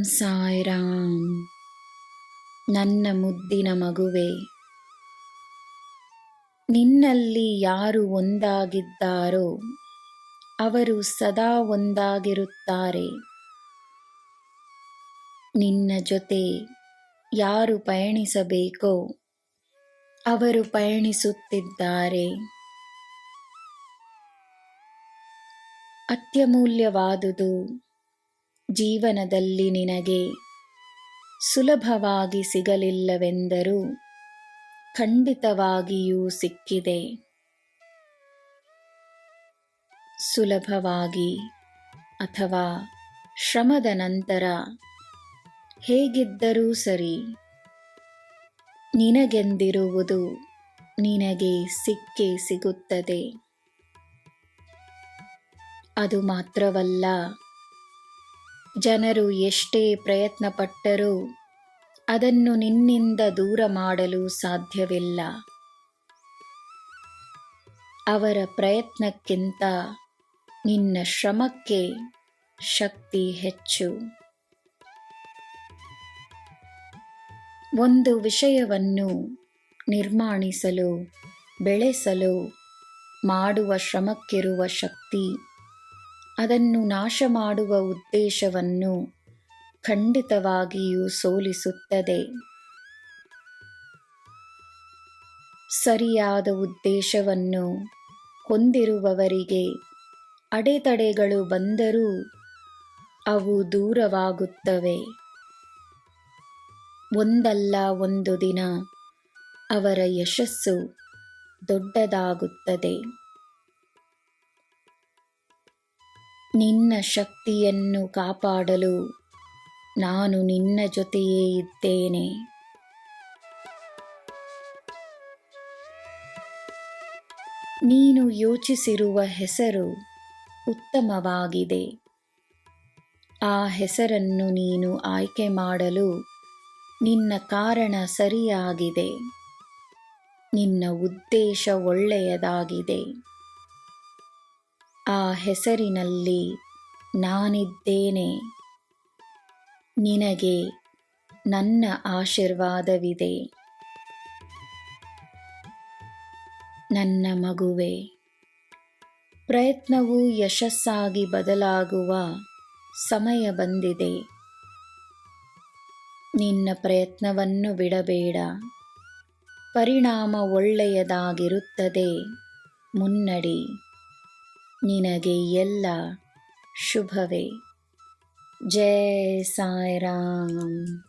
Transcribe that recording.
ಸಾಯಿರಾಮ್. ನನ್ನ ಮುದ್ದಿನ ಮಗುವೆ, ನಿನ್ನಲ್ಲಿ ಯಾರು ಒಂದಾಗಿದ್ದಾರೋ ಅವರು ಸದಾ ಒಂದಾಗಿರುತ್ತಾರೆ. ನಿನ್ನ ಜೊತೆ ಯಾರು ಪಯಣಿಸಬೇಕೋ ಅವರು ಪಯಣಿಸುತ್ತಿದ್ದಾರೆ. ಅತ್ಯಮೂಲ್ಯವಾದುದು ಜೀವನದಲ್ಲಿ ನಿನಗೆ ಸುಲಭವಾಗಿ ಸಿಗಲಿಲ್ಲವೆಂದರೂ ಖಂಡಿತವಾಗಿಯೂ ಸಿಕ್ಕಿದೆ. ಸುಲಭವಾಗಿ ಅಥವಾ ಶ್ರಮದ ನಂತರ ಹೇಗಿದ್ದರೂ ಸರಿ, ನಿನಗೆಂದಿರುವುದು ನಿನಗೆ ಸಿಕ್ಕೇ ಸಿಗುತ್ತದೆ. ಅದು ಮಾತ್ರವಲ್ಲ, ಜನರು ಎಷ್ಟೇ ಪ್ರಯತ್ನಪಟ್ಟರೂ ಅದನ್ನು ನಿನ್ನಿಂದ ದೂರ ಮಾಡಲು ಸಾಧ್ಯವಿಲ್ಲ. ಅವರ ಪ್ರಯತ್ನಕ್ಕಿಂತ ನಿನ್ನ ಶ್ರಮಕ್ಕೆ ಶಕ್ತಿ ಹೆಚ್ಚು. ಒಂದು ವಿಷಯವನ್ನು ನಿರ್ಮಾಣಿಸಲು, ಬೆಳೆಸಲು ಮಾಡುವ ಶ್ರಮಕ್ಕಿರುವ ಶಕ್ತಿ ಅದನ್ನು ನಾಶ ಮಾಡುವ ಉದ್ದೇಶವನ್ನು ಖಂಡಿತವಾಗಿಯೂ ಸೋಲಿಸುತ್ತದೆ. ಸರಿಯಾದ ಉದ್ದೇಶವನ್ನು ಹೊಂದಿರುವವರಿಗೆ ಅಡೆತಡೆಗಳು ಬಂದರೂ ಅವು ದೂರವಾಗುತ್ತವೆ. ಒಂದಲ್ಲ ಒಂದು ದಿನ ಅವರ ಯಶಸ್ಸು ದೊಡ್ಡದಾಗುತ್ತದೆ. ನಿನ್ನ ಶಕ್ತಿಯನ್ನು ಕಾಪಾಡಲು ನಾನು ನಿನ್ನ ಜೊತೆಯೇ ಇದ್ದೇನೆ. ನೀನು ಯೋಚಿಸಿರುವ ಹೆಸರು ಉತ್ತಮವಾಗಿದೆ. ಆ ಹೆಸರನ್ನು ನೀನು ಆಯ್ಕೆ ಮಾಡಲು ನಿನ್ನ ಕಾರಣ ಸರಿಯಾಗಿದೆ. ನಿನ್ನ ಉದ್ದೇಶ ಒಳ್ಳೆಯದಾಗಿದೆ. ಆ ಹೆಸರಿನಲ್ಲಿ ನಾನಿದ್ದೇನೆ. ನಿನಗೆ ನನ್ನ ಆಶೀರ್ವಾದವಿದೆ. ನನ್ನ ಮಗುವೆ, ಪ್ರಯತ್ನವು ಯಶಸ್ಸಾಗಿ ಬದಲಾಗುವ ಸಮಯ ಬಂದಿದೆ. ನಿನ್ನ ಪ್ರಯತ್ನವನ್ನು ಬಿಡಬೇಡ. ಪರಿಣಾಮ ಒಳ್ಳೆಯದಾಗಿರುತ್ತದೆ. ಮುನ್ನಡಿ. ನಿನಗೆ ಎಲ್ಲ ಶುಭವೇ. ಜೈ ಸಾಯಿರಾಮ್.